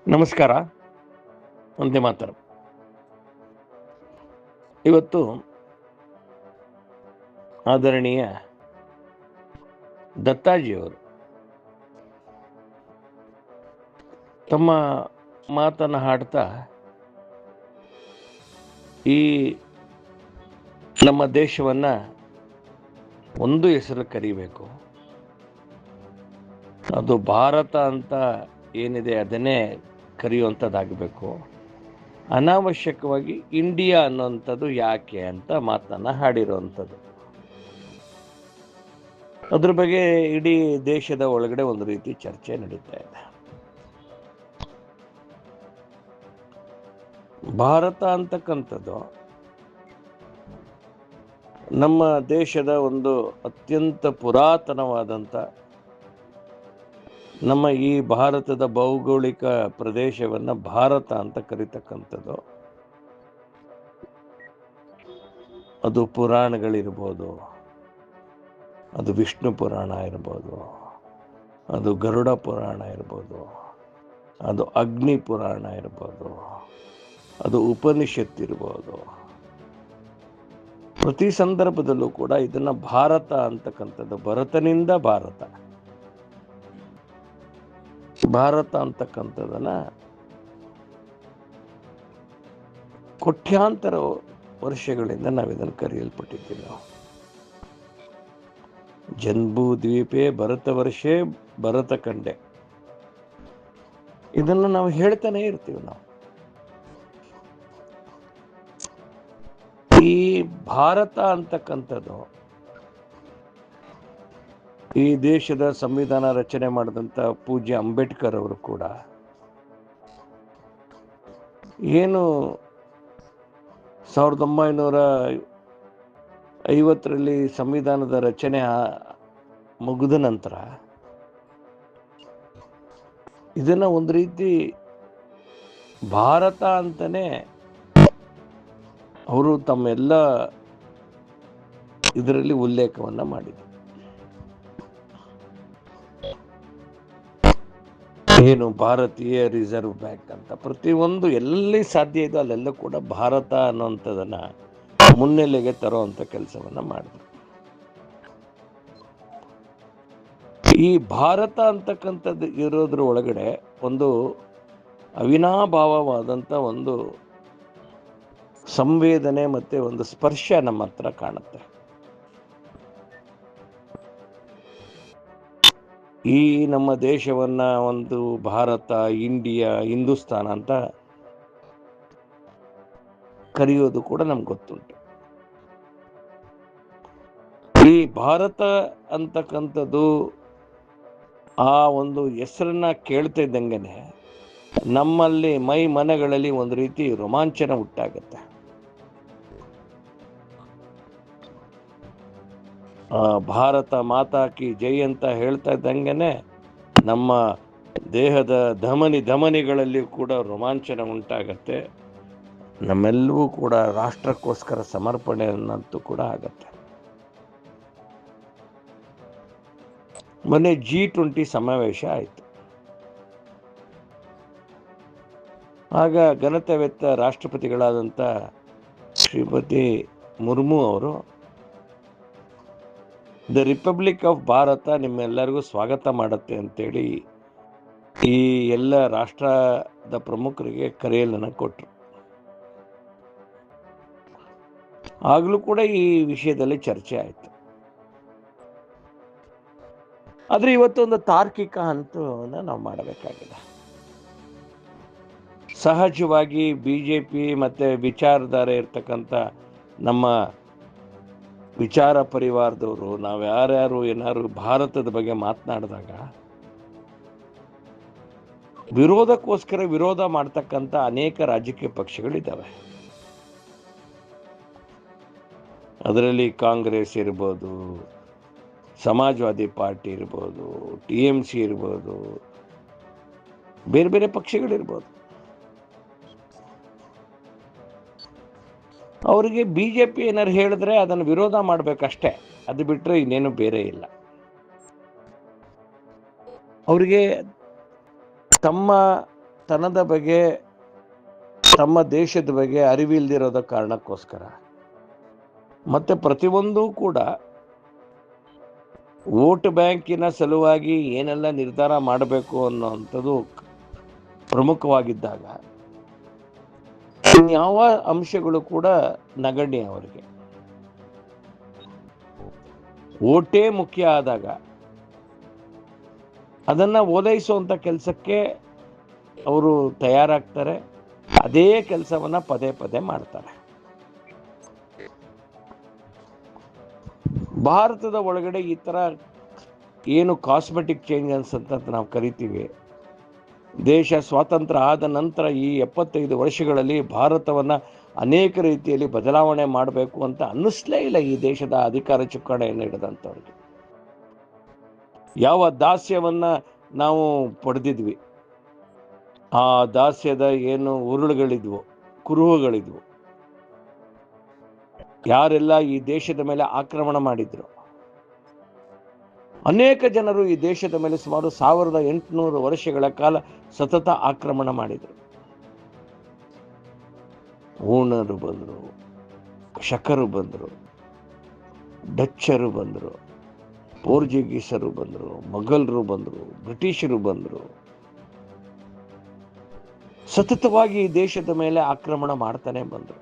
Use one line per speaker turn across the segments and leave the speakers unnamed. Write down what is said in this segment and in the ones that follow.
ನಮಸ್ಕಾರ. ವಂದೇ ಮಾತರಂ. ಇವತ್ತು ಆದರಣೀಯ ದತ್ತಾಜಿಯವರು ತಮ್ಮ ಮಾತನ್ನು ಹಾಡ್ತಾ ಈ ನಮ್ಮ ದೇಶವನ್ನ ಒಂದು ಹೆಸರು ಕರಿಬೇಕು, ಅದು ಭಾರತ ಅಂತ ಏನಿದೆ ಅದನ್ನೇ ಕರೆಯುವಂಥದ್ದಾಗಬೇಕು, ಅನಾವಶ್ಯಕವಾಗಿ ಇಂಡಿಯಾ ಅನ್ನೋಂಥದ್ದು ಯಾಕೆ ಅಂತ ಮಾತನ್ನ ಹಾಡಿರುವಂಥದ್ದು. ಅದ್ರ ಬಗ್ಗೆ ಇಡೀ ದೇಶದ ಒಳಗಡೆ ಒಂದು ರೀತಿ ಚರ್ಚೆ ನಡೀತಾ ಇದೆ. ಭಾರತ ಅಂತಕ್ಕಂಥದ್ದು ನಮ್ಮ ದೇಶದ ಒಂದು ಅತ್ಯಂತ ಪುರಾತನವಾದಂಥ, ನಮ್ಮ ಈ ಭಾರತದ ಭೌಗೋಳಿಕ ಪ್ರದೇಶವನ್ನು ಭಾರತ ಅಂತ ಕರೀತಕ್ಕಂಥದ್ದು. ಅದು ಪುರಾಣಗಳಿರ್ಬೋದು, ಅದು ವಿಷ್ಣು ಪುರಾಣ ಇರ್ಬೋದು, ಅದು ಗರುಡ ಪುರಾಣ ಇರ್ಬೋದು, ಅದು ಅಗ್ನಿ ಪುರಾಣ ಇರ್ಬೋದು, ಅದು ಉಪನಿಷತ್ ಇರ್ಬೋದು. ಪ್ರತಿ ಸಂದರ್ಭದಲ್ಲೂ ಕೂಡ ಇದನ್ನ ಭಾರತ ಅಂತಕ್ಕಂಥದ್ದು, ಭರತನಿಂದ ಭಾರತ ಅಂತಕ್ಕಂಥದ್ದನ್ನ ಕೋಟ್ಯಾಂತರ ವರ್ಷಗಳಿಂದ ನಾವಿದನ್ನು ಕರೆಯಲ್ಪಟ್ಟಿದ್ದೀವಿ. ನಾವು ಜನ್ಬೂ ದ್ವೀಪೆ ಭರತ ವರ್ಷೇ ಭರತ ಕಂಡೆ, ಇದನ್ನು ನಾವು ಹೇಳ್ತಾನೆ ಇರ್ತೀವಿ. ನಾವು ಈ ಭಾರತ ಅಂತಕ್ಕಂಥದ್ದು ಈ ದೇಶದ ಸಂವಿಧಾನ ರಚನೆ ಮಾಡಿದಂಥ ಪೂಜ್ಯ ಅಂಬೇಡ್ಕರ್ ಅವರು ಕೂಡ ಏನು 1950ರಲ್ಲಿ ಸಂವಿಧಾನದ ರಚನೆ ಮುಗಿದ ನಂತರ ಇದನ್ನ ಒಂದು ರೀತಿ ಭಾರತ ಅಂತಾನೆ ಅವರು ತಮ್ಮೆಲ್ಲ ಇದರಲ್ಲಿ ಉಲ್ಲೇಖವನ್ನ ಮಾಡಿದರು. ಏನು ಭಾರತೀಯ ರಿಸರ್ವ್ ಬ್ಯಾಂಕ್ ಅಂತ ಪ್ರತಿಯೊಂದು ಎಲ್ಲಿ ಸಾಧ್ಯ ಇದೋ ಅಲ್ಲೆಲ್ಲ ಕೂಡ ಭಾರತ ಅನ್ನುವಂಥದ್ದನ್ನ ಮುನ್ನೆಲೆಗೆ ತರುವಂತ ಕೆಲಸವನ್ನ ಮಾಡಿದ್ರು. ಈ ಭಾರತ ಅಂತಕ್ಕಂಥದ್ದು ಇರೋದ್ರ ಒಳಗಡೆ ಒಂದು ಅವಿನಾಭಾವವಾದಂಥ ಒಂದು ಸಂವೇದನೆ ಮತ್ತೆ ಒಂದು ಸ್ಪರ್ಶ ನಮ್ಮ ಹತ್ರ ಕಾಣುತ್ತೆ. ಈ ನಮ್ಮ ದೇಶವನ್ನ ಒಂದು ಭಾರತ, ಇಂಡಿಯಾ, ಹಿಂದೂಸ್ತಾನ ಅಂತ ಕರೆಯೋದು ಕೂಡ ನಮ್ಗೆ ಗೊತ್ತುಂಟು. ಈ ಭಾರತ ಅಂತಕ್ಕಂಥದ್ದು ಆ ಒಂದು ಹೆಸರನ್ನ ಕೇಳ್ತಾ ಇದ್ದಂಗೆನೆ ನಮ್ಮಲ್ಲಿ ಮೈ ಮನಗಳಲ್ಲಿ ಒಂದು ರೀತಿ ರೋಮಾಂಚನ ಉಂಟಾಗತ್ತೆ. ಭಾರತ ಮಾತಾ ಕಿ ಜೈ ಅಂತ ಹೇಳ್ತಾ ಇದ್ದಂಗೆನೆ ನಮ್ಮ ದೇಹದ ಧಮನಿಗಳಲ್ಲಿ ಕೂಡ ರೋಮಾಂಚನ ಉಂಟಾಗತ್ತೆ. ನಮ್ಮೆಲ್ಲವೂ ಕೂಡ ರಾಷ್ಟ್ರಕ್ಕೋಸ್ಕರ ಸಮರ್ಪಣೆ ಅನ್ನಂತೂ ಕೂಡ ಆಗತ್ತೆ. ಮೊನ್ನೆ G20 ಸಮಾವೇಶ ಆಯಿತು. ಆಗ ಘನತೆವೆತ್ತ ರಾಷ್ಟ್ರಪತಿಗಳಾದಂಥ ಶ್ರೀಮತಿ ಮುರ್ಮು ಅವರು ದ ರಿಪಬ್ಲಿಕ್ ಆಫ್ ಭಾರತ ನಿಮ್ಮೆಲ್ಲರಿಗೂ ಸ್ವಾಗತ ಮಾಡುತ್ತೆ ಅಂತೇಳಿ ಈ ಎಲ್ಲ ರಾಷ್ಟ್ರದ ಪ್ರಮುಖರಿಗೆ ಕರೆಯಲನ್ನು ಕೊಟ್ಟರು. ಆಗಲೂ ಕೂಡ ಈ ವಿಷಯದಲ್ಲಿ ಚರ್ಚೆ ಆಯಿತು. ಆದರೆ ಇವತ್ತೊಂದು ತಾರ್ಕಿಕ ಹಂತವನ್ನು ನಾವು ಮಾಡಬೇಕಾಗಿದೆ. ಸಹಜವಾಗಿ ಬಿಜೆಪಿ ಮತ್ತೆ ವಿಚಾರಧಾರೆ ಇರ್ತಕ್ಕಂಥ ನಮ್ಮ ವಿಚಾರ ಪರಿವಾರದವರು ನಾವು ಯಾರ್ಯಾರು ಏನಾದ್ರು ಭಾರತದ ಬಗ್ಗೆ ಮಾತನಾಡಿದಾಗ ವಿರೋಧಕ್ಕೋಸ್ಕರ ವಿರೋಧ ಮಾಡ್ತಕ್ಕಂಥ ಅನೇಕ ರಾಜಕೀಯ ಪಕ್ಷಗಳಿದ್ದಾವೆ. ಅದರಲ್ಲಿ ಕಾಂಗ್ರೆಸ್ ಇರ್ಬೋದು, ಸಮಾಜವಾದಿ ಪಾರ್ಟಿ ಇರ್ಬೋದು, TMC ಇರ್ಬೋದು, ಬೇರೆ ಬೇರೆ ಪಕ್ಷಗಳಿರ್ಬೋದು. ಅವರಿಗೆ ಬಿಜೆಪಿ ಏನಾರು ಹೇಳಿದ್ರೆ ಅದನ್ನು ವಿರೋಧ ಮಾಡಬೇಕಷ್ಟೇ, ಅದು ಬಿಟ್ಟರೆ ಇನ್ನೇನು ಬೇರೆ ಇಲ್ಲ. ಅವರಿಗೆ ತಮ್ಮ ತನದ ಬಗ್ಗೆ, ತಮ್ಮ ದೇಶದ ಬಗ್ಗೆ ಅರಿವಿಲ್ದಿರೋದ ಕಾರಣಕ್ಕೋಸ್ಕರ, ಮತ್ತೆ ಪ್ರತಿಯೊಂದೂ ಕೂಡ ವೋಟ್ ಬ್ಯಾಂಕಿನ ಸಲುವಾಗಿ ಏನೆಲ್ಲ ನಿರ್ಧಾರ ಮಾಡಬೇಕು ಅನ್ನೋವಂಥದ್ದು ಪ್ರಮುಖವಾಗಿದ್ದಾಗ ಯಾವ ಅಂಶಗಳು ಕೂಡ ನಗಣ್ಯ. ಅವರಿಗೆ ಓಟೇ ಮುಖ್ಯ ಆದಾಗ ಅದನ್ನ ಓಲೈಸುವಂತ ಕೆಲಸಕ್ಕೆ ಅವರು ತಯಾರಾಗ್ತಾರೆ. ಅದೇ ಕೆಲಸವನ್ನ ಪದೇ ಪದೇ ಮಾಡ್ತಾರೆ. ಭಾರತದ ಒಳಗಡೆ ಈ ತರ ಏನು ಕಾಸ್ಮೆಟಿಕ್ ಚೇಂಜಸ್ ಅಂತ ನಾವು ಕರಿತೀವಿ, ದೇಶ ಸ್ವಾತಂತ್ರ್ಯ ಆದ ನಂತರ ಈ 75 ವರ್ಷಗಳಲ್ಲಿ ಭಾರತವನ್ನ ಅನೇಕ ರೀತಿಯಲ್ಲಿ ಬದಲಾವಣೆ ಮಾಡಬೇಕು ಅಂತ ಅನ್ನಿಸ್ಲೇ ಇಲ್ಲ ಈ ದೇಶದ ಅಧಿಕಾರ ಚುಕ್ಕಾಣಿಯನ್ನು ಹಿಡಿದಂಥವ್ರಿಗೆ. ಯಾವ ದಾಸ್ಯವನ್ನ ನಾವು ಪಡೆದಿದ್ವಿ, ಆ ದಾಸ್ಯದ ಏನು ಉರುಳುಗಳಿದ್ವು, ಕುರುಹುಗಳಿದ್ವು, ಯಾರೆಲ್ಲ ಈ ದೇಶದ ಮೇಲೆ ಆಕ್ರಮಣ ಮಾಡಿದ್ರು, ಅನೇಕ ಜನರು ಈ ದೇಶದ ಮೇಲೆ ಸುಮಾರು 1800 ವರ್ಷಗಳ ಕಾಲ ಸತತ ಆಕ್ರಮಣ ಮಾಡಿದರು. ಹೂಣರು ಬಂದರು, ಶಕರು ಬಂದರು, ಡಚ್ಚರು ಬಂದರು, ಪೋರ್ಚುಗೀಸರು ಬಂದರು, ಮೊಘಲರು ಬಂದರು, ಬ್ರಿಟಿಷರು ಬಂದರು. ಸತತವಾಗಿ ಈ ದೇಶದ ಮೇಲೆ ಆಕ್ರಮಣ ಮಾಡ್ತಾನೆ ಬಂದರು.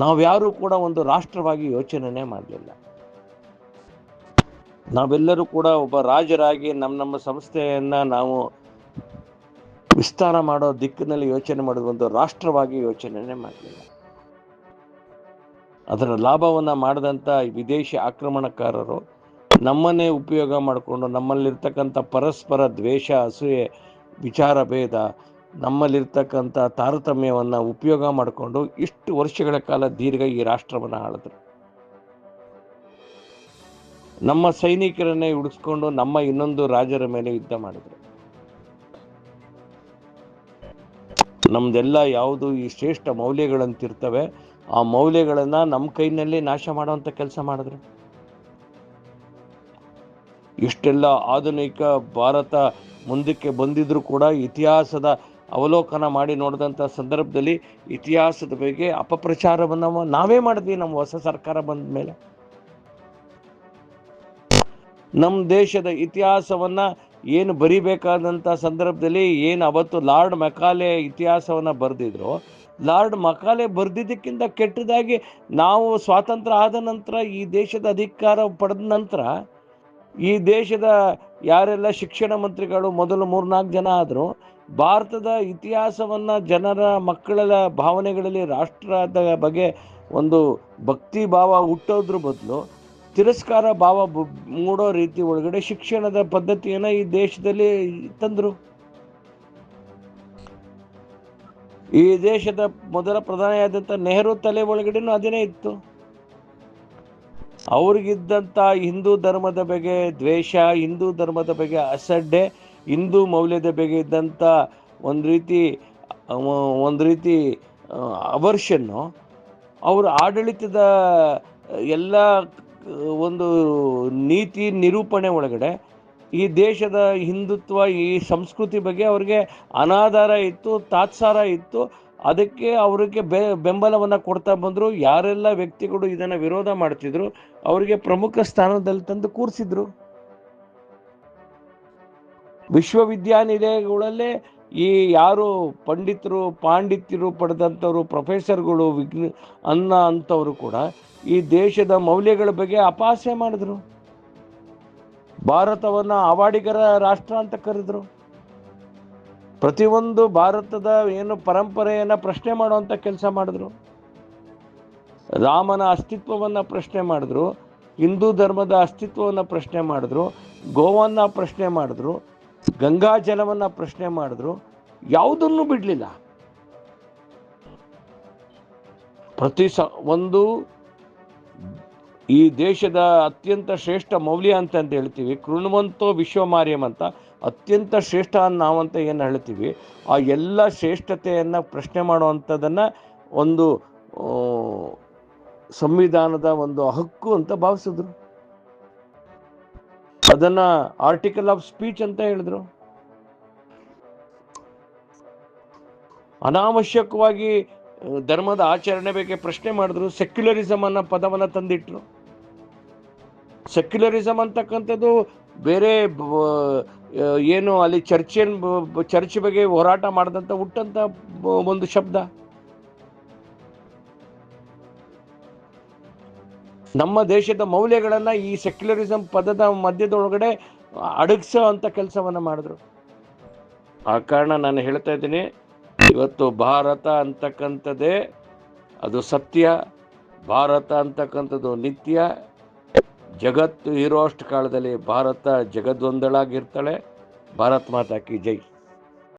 ನಾವ್ಯಾರೂ ಕೂಡ ಒಂದು ರಾಷ್ಟ್ರವಾಗಿ ಯೋಚನೆ ಮಾಡಲಿಲ್ಲ. ನಾವೆಲ್ಲರೂ ಕೂಡ ಒಬ್ಬ ರಾಜರಾಗಿ ನಮ್ಮ ಸಂಸ್ಥೆಯನ್ನ ನಾವು ವಿಸ್ತಾರ ಮಾಡೋ ದಿಕ್ಕಿನಲ್ಲಿ ಯೋಚನೆ ಮಾಡೋದು, ಒಂದು ರಾಷ್ಟ್ರವಾಗಿ ಯೋಚನೆ ಮಾಡಲಿಲ್ಲ. ಅದರ ಲಾಭವನ್ನ ಮಾಡದಂತ ವಿದೇಶಿ ಆಕ್ರಮಣಕಾರರು ನಮ್ಮನ್ನೇ ಉಪಯೋಗ ಮಾಡಿಕೊಂಡು ನಮ್ಮಲ್ಲಿರ್ತಕ್ಕಂಥ ಪರಸ್ಪರ ದ್ವೇಷ, ಅಸೂಯೆ, ವಿಚಾರ ಭೇದ, ನಮ್ಮಲ್ಲಿರ್ತಕ್ಕಂಥ ತಾರತಮ್ಯವನ್ನ ಉಪಯೋಗ ಮಾಡಿಕೊಂಡು ಇಷ್ಟು ವರ್ಷಗಳ ಕಾಲ ದೀರ್ಘ ಈ ರಾಷ್ಟ್ರವನ್ನ ಆಳಿದ್ರು. ನಮ್ಮ ಸೈನಿಕರನ್ನೇ ಉಳಿಸ್ಕೊಂಡು ನಮ್ಮ ಇನ್ನೊಂದು ರಾಜರ ಮೇಲೆ ಯುದ್ಧ ಮಾಡಿದ್ರು. ನಮ್ದೆಲ್ಲ ಯಾವುದು ಈ ಶ್ರೇಷ್ಠ ಮೌಲ್ಯಗಳಂತಿರ್ತವೆ, ಆ ಮೌಲ್ಯಗಳನ್ನ ನಮ್ಮ ಕೈನಲ್ಲಿ ನಾಶ ಮಾಡುವಂತ ಕೆಲಸ ಮಾಡಿದ್ರು. ಇಷ್ಟೆಲ್ಲ ಆಧುನಿಕ ಭಾರತ ಮುಂದಕ್ಕೆ ಬಂದಿದ್ರು ಕೂಡ ಇತಿಹಾಸದ ಅವಲೋಕನ ಮಾಡಿ ನೋಡಿದಂಥ ಸಂದರ್ಭದಲ್ಲಿ ಇತಿಹಾಸದ ಬಗ್ಗೆ ಅಪಪ್ರಚಾರವನ್ನು ನಾವೇ ಮಾಡಿದ್ವಿ. ನಮ್ಮ ಹೊಸ ಸರ್ಕಾರ ಬಂದ ಮೇಲೆ ನಮ್ಮ ದೇಶದ ಇತಿಹಾಸವನ್ನ ಏನು ಬರಿಬೇಕಾದಂಥ ಸಂದರ್ಭದಲ್ಲಿ ಏನು ಅವತ್ತು ಲಾರ್ಡ್ ಮೆಕಾಲೆ ಇತಿಹಾಸವನ್ನ ಬರೆದಿದ್ರು, ಲಾರ್ಡ್ ಮೆಕಾಲೆ ಬರೆದಿದ್ದಕ್ಕಿಂತ ಕೆಟ್ಟದಾಗಿ ನಾವು ಸ್ವಾತಂತ್ರ್ಯ ಆದ ನಂತರ ಈ ದೇಶದ ಅಧಿಕಾರ ಪಡೆದ ನಂತರ ಈ ದೇಶದ ಯಾರೆಲ್ಲ ಶಿಕ್ಷಣ ಮಂತ್ರಿಗಳು ಮೊದಲು 3-4 ಜನ ಆದರೂ ಭಾರತದ ಇತಿಹಾಸವನ್ನ ಜನರ ಮಕ್ಕಳ ಭಾವನೆಗಳಲ್ಲಿ ರಾಷ್ಟ್ರದ ಬಗ್ಗೆ ಒಂದು ಭಕ್ತಿ ಭಾವ ಹುಟ್ಟೋದ್ರ ಬದಲು ತಿರಸ್ಕಾರ ಭಾವ ಮೂಡೋ ರೀತಿ ಒಳಗಡೆ ಶಿಕ್ಷಣದ ಪದ್ಧತಿಯನ್ನ ಈ ದೇಶದಲ್ಲಿ ತಂದ್ರು. ಈ ದೇಶದ ಮೊದಲ ಪ್ರಧಾನಿಯಾದಂಥ ನೆಹರು ತಲೆ ಒಳಗಡೆನೂ ಅದೇನೇ ಇತ್ತು. ಅವ್ರಿಗಿದ್ದಂಥ ಹಿಂದೂ ಧರ್ಮದ ಬಗ್ಗೆ ದ್ವೇಷ, ಹಿಂದೂ ಧರ್ಮದ ಬಗ್ಗೆ ಅಸಡ್ಡೆ, ಹಿಂದೂ ಮೌಲ್ಯದ ಬಗ್ಗೆ ಇದ್ದಂಥ ಒಂದು ರೀತಿ ಅವರ್ಷನ್ನು ಅವರ ಆಡಳಿತದ ಎಲ್ಲ ಒಂದು ನೀತಿ ನಿರೂಪಣೆ ಒಳಗಡೆ ಈ ದೇಶದ ಹಿಂದುತ್ವ, ಈ ಸಂಸ್ಕೃತಿ ಬಗ್ಗೆ ಅವ್ರಿಗೆ ಅನಾಧಾರ ಇತ್ತು, ತಾತ್ಸಾರ ಇತ್ತು. ಅದಕ್ಕೆ ಅವರಿಗೆ ಬೆಂಬಲವನ್ನು ಕೊಡ್ತಾ ಬಂದರು. ಯಾರೆಲ್ಲ ವ್ಯಕ್ತಿಗಳು ಇದನ್ನು ವಿರೋಧ ಮಾಡ್ತಿದ್ರು ಅವರಿಗೆ ಪ್ರಮುಖ ಸ್ಥಾನದಲ್ಲಿ ತಂದು ಕೂರಿಸಿದ್ರು. ವಿಶ್ವವಿದ್ಯಾನಿಲಯಗಳಲ್ಲೇ ಈ ಯಾರು ಪಂಡಿತರು, ಪಾಂಡಿತ್ಯರು ಪಡೆದಂಥವ್ರು, ಪ್ರೊಫೆಸರ್ಗಳು, ಅಂಥವರು ಕೂಡ ಈ ದೇಶದ ಮೌಲ್ಯಗಳ ಬಗ್ಗೆ ಅಪಹಾಸ್ಯ ಮಾಡಿದ್ರು. ಭಾರತವನ್ನ ಅವಾಡಿಗರ ರಾಷ್ಟ್ರ ಅಂತ ಕರೆದ್ರು. ಪ್ರತಿಯೊಂದು ಭಾರತದ ಏನು ಪರಂಪರೆಯನ್ನ ಪ್ರಶ್ನೆ ಮಾಡುವಂತ ಕೆಲಸ ಮಾಡಿದ್ರು. ರಾಮನ ಅಸ್ತಿತ್ವವನ್ನ ಪ್ರಶ್ನೆ ಮಾಡಿದ್ರು, ಹಿಂದೂ ಧರ್ಮದ ಅಸ್ತಿತ್ವವನ್ನ ಪ್ರಶ್ನೆ ಮಾಡಿದ್ರು, ಗೋವನ್ನ ಪ್ರಶ್ನೆ ಮಾಡಿದ್ರು, ಗಂಗಾ ಜಲವನ್ನ ಪ್ರಶ್ನೆ ಮಾಡಿದ್ರು. ಯಾವುದನ್ನು ಬಿಡ್ಲಿಲ್ಲ. ಒಂದು ಈ ದೇಶದ ಅತ್ಯಂತ ಶ್ರೇಷ್ಠ ಮೌಲ್ಯ ಅಂತ ಹೇಳ್ತೀವಿ, ಕೃಣ್ವಂತೋ ವಿಶ್ವಮಾರ್ಯಂ ಅಂತ, ಅತ್ಯಂತ ಶ್ರೇಷ್ಠ ನಾವಂತ ಏನು ಹೇಳ್ತೀವಿ, ಆ ಎಲ್ಲ ಶ್ರೇಷ್ಠತೆಯನ್ನು ಪ್ರಶ್ನೆ ಮಾಡುವಂಥದ್ದನ್ನ ಒಂದು ಸಂವಿಧಾನದ ಒಂದು ಹಕ್ಕು ಅಂತ ಭಾವಿಸಿದ್ರು. ಅದನ್ನ ಆರ್ಟಿಕಲ್ ಆಫ್ ಸ್ಪೀಚ್ ಅಂತ ಹೇಳಿದ್ರು. ಅನಾವಶ್ಯಕವಾಗಿ ಧರ್ಮದ ಆಚರಣೆ ಬಗ್ಗೆ ಪ್ರಶ್ನೆ ಮಾಡಿದ್ರು. ಸೆಕ್ಯುಲರಿಸಮ್ ಅನ್ನೋ ಪದವನ್ನು ತಂದಿಟ್ರು. ಸೆಕ್ಯುಲರಿಸಮ್ ಅಂತಕ್ಕಂಥದ್ದು ಬೇರೆ ಏನು ಅಲ್ಲಿ ಚರ್ಚ್ ಬಗ್ಗೆ ಹೋರಾಟ ಮಾಡಿದಂಥ ಹುಟ್ಟಂತ ಒಂದು ಶಬ್ದ. ನಮ್ಮ ದೇಶದ ಮೌಲ್ಯಗಳನ್ನ ಈ ಸೆಕ್ಯುಲರಿಸಮ್ ಪದದ ಮಧ್ಯದೊಳಗಡೆ ಅಡಗಿಸೋ ಅಂತ ಕೆಲಸವನ್ನ ಮಾಡಿದ್ರು. ಆ ಕಾರಣ ನಾನು ಹೇಳ್ತಾ ಇದ್ದೀನಿ, ಇವತ್ತು ಭಾರತ ಅಂತಕ್ಕಂಥದ್ದೇ ಅದು ಸತ್ಯ, ಭಾರತ ಅಂತಕ್ಕಂಥದ್ದು ನಿತ್ಯ. ಜಗತ್ತು ಇರೋ ಅಷ್ಟು ಕಾಲದಲ್ಲಿ ಭಾರತ ಜಗದೊಂದಳಾಗಿರ್ತಾಳೆ. ಭಾರತ್ ಮಾತಾ ಕಿ ಜೈ.